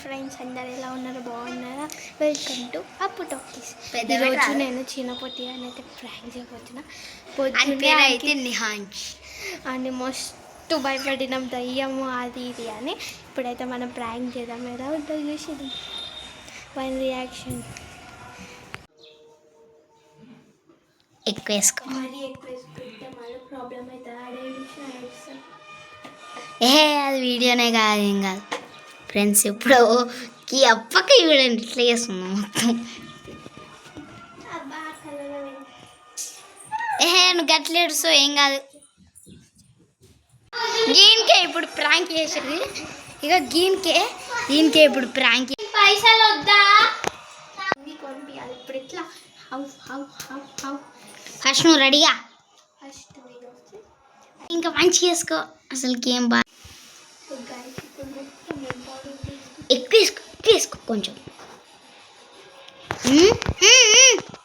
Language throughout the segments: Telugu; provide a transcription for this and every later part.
ఫ్రెండ్స్, అందరు ఎలా ఉన్నారు? బాగున్నారా? వెల్కమ్ టు అప్పు టాకీస్. ఈరోజు నేను చిన్నపొట్టి అని అయితే ప్రాంక్ చేయబోతున్నా. పొద్దున్నే నిహాంష్ అని మస్తు భయపడినాం, దయ్యము అది ఇది అని. ఇప్పుడైతే మనం ప్రాంక్ చేద్దాం. ఎలా ఉంటుందో చూసేది వన్ రియాక్షన్. ఎక్కువ వేసుకో, మరీ ఎక్కువ వేసుకుంటే మళ్ళీ ప్రాబ్లం అవుతుంది. అది వీడియోనే కాదు, ఏం కాదు ఫ్రెండ్స్. ఇప్పుడు ఈ అప్పకి చూడండి ఇట్లా చేస్తున్నాం మొత్తం. నువ్వు గట్లేడు, సో ఏం కాదు. గీన్కే ఇప్పుడు ప్రాంక్ చేసేది. ఇక గీన్కే ఇప్పుడు ప్రాంక్. పైసలు వద్దా కొనిపించాలి ఇప్పుడు. ఎట్లా? ఫస్ట్ నువ్వు రెడీగా, ఫస్ట్ ఇంకా మంచి చేసుకో. అసలుకి ఏం బాగా ఎక్కువ వేసుకో కొంచెం.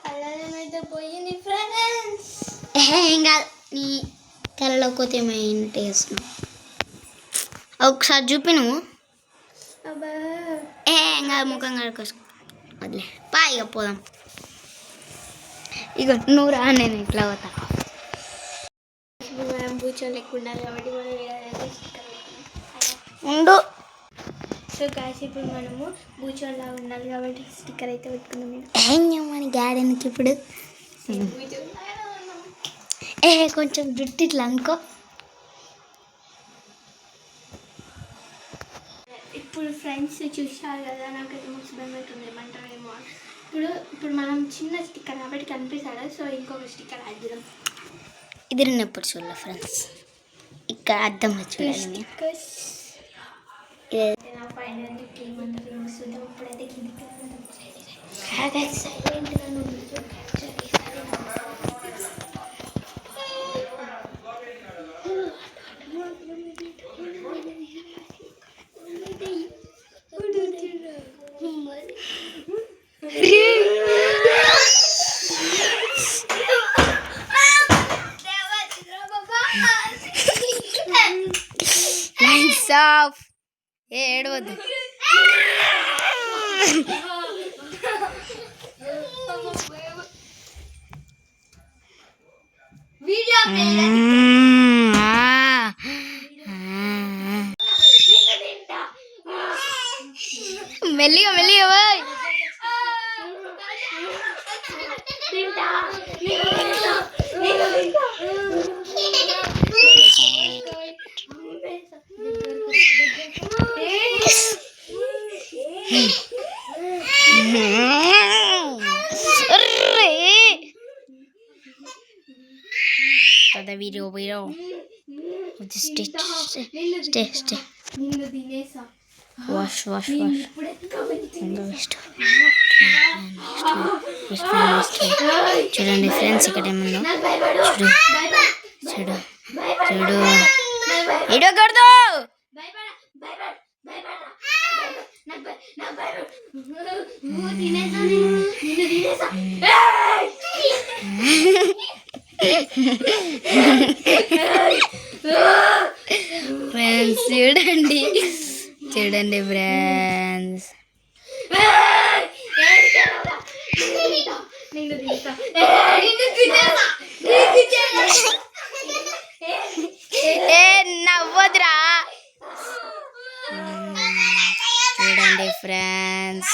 కళ్ళైతే పోయింది ఫ్రెండ్స్. ఏం కాదు, నీ కళ్ళలో పోతే ఏమైనా వేస్తున్నావు. ఒకసారి చూపి నువ్వు. ఏం కాదు, ముఖం కడుకోసుకో. వదిలే పా, ఇక పోదాం. ఇక నువ్వు రా, నేను ఇట్లా పోతా. మనం కూర్చొని లెక్క ఉండాలి కాబట్టి మనం ఉండు. సో గాయస్, ఇప్పుడు మనము కూర్చొనిలా ఉండాలి కాబట్టి స్టిక్కర్ అయితే పెట్టుకున్నాం. ఏం చేయమని గాడెందుకు ఇప్పుడు? కొంచెం జుట్టు ఇట్లా అనుకో. ఇప్పుడు ఫ్రెండ్స్ చూసారు కదా, నాకైతే మస్తు భయం అవుతుంది. ఏమంటారేమో. ఇప్పుడు మనం చిన్న స్టిక్కర్ కాబట్టి కనిపిస్తాడు. సో ఇంకొక స్టిక్కర్ యాడ్ చేద్దాం. ఇది ఎప్పుడు చూడలే ఫ్రెండ్స్, ఇక్కడ అర్థంలో చూడండి. ఏడవద్దు. మెల్లిగా మెల్లిగా పోయ్. వీడియో స్టే వాష్ చూడండి ఫ్రెండ్స్, ఇక్కడ ఏమన్నా చూడు వీడియో కడతా. ఫ్రెండ్స్ చూడండి ఫ్రెండ్స్, నవ్వదురా. చూడండి ఫ్రెండ్స్,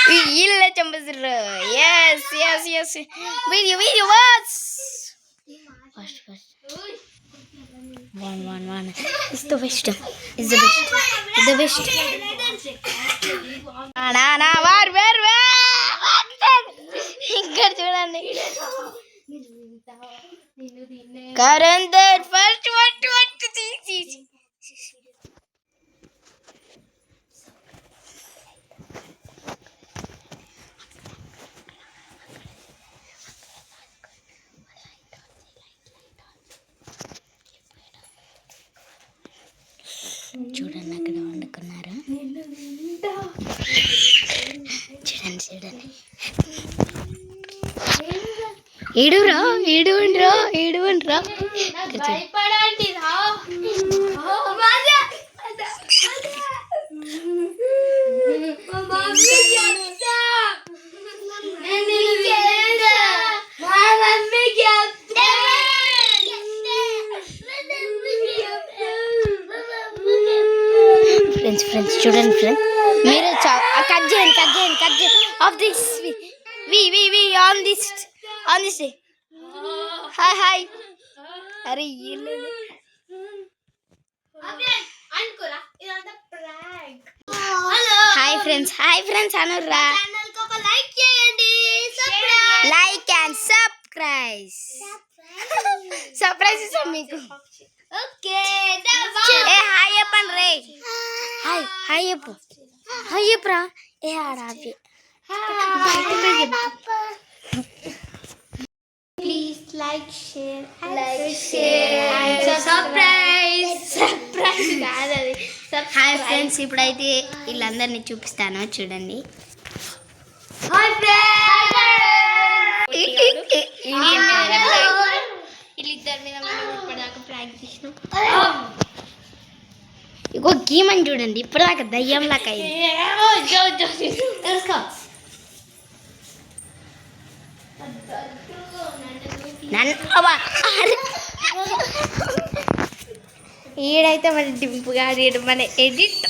వీళ్ళే చంపేసారు. Yes video watch first. One. It's the best. Where? ఇక్కడ చూడండి. కరెంట్ ఫస్ట్ తీసి చూడండి, అక్కడ వండుకున్నారు. చూడండి ఏడువండ్రా. ఫ్రెండ్స్ చూడండి ఫ్రెండ్స్ మీరు కట్ చేయండి off this we on this hi అరే అనుకోరా ఇదంతా ప్రాంక్. హాయ్ ఫ్రెండ్స్ అనురా ఛానల్కి ఒక లైక్ చేయండి, లైక్ అండ్ సర్ప్రైజ్ ఇస్తాం మీకు ఓకే ఏ హాయ్ చెప్పండి రే హాయ్ చెప్పురా ఏ ఆడాపి please like share and surprise కాదది. హాయ్ ఫ్రెండ్స్ ఇప్పుడైతే వీళ్ళందరినీ చూపిస్తాను చూడండి వీళ్ళిద్దరి మీద మనం ఇప్పటిదాకా ప్రాంక్ చేసినాం. ఇగో గీమని చూడండి ఇప్పటిదాకా దయ్యంలాగా అయింది తెలుసుకో ఈడైతే మన డింపు గారు మన ఎడిట్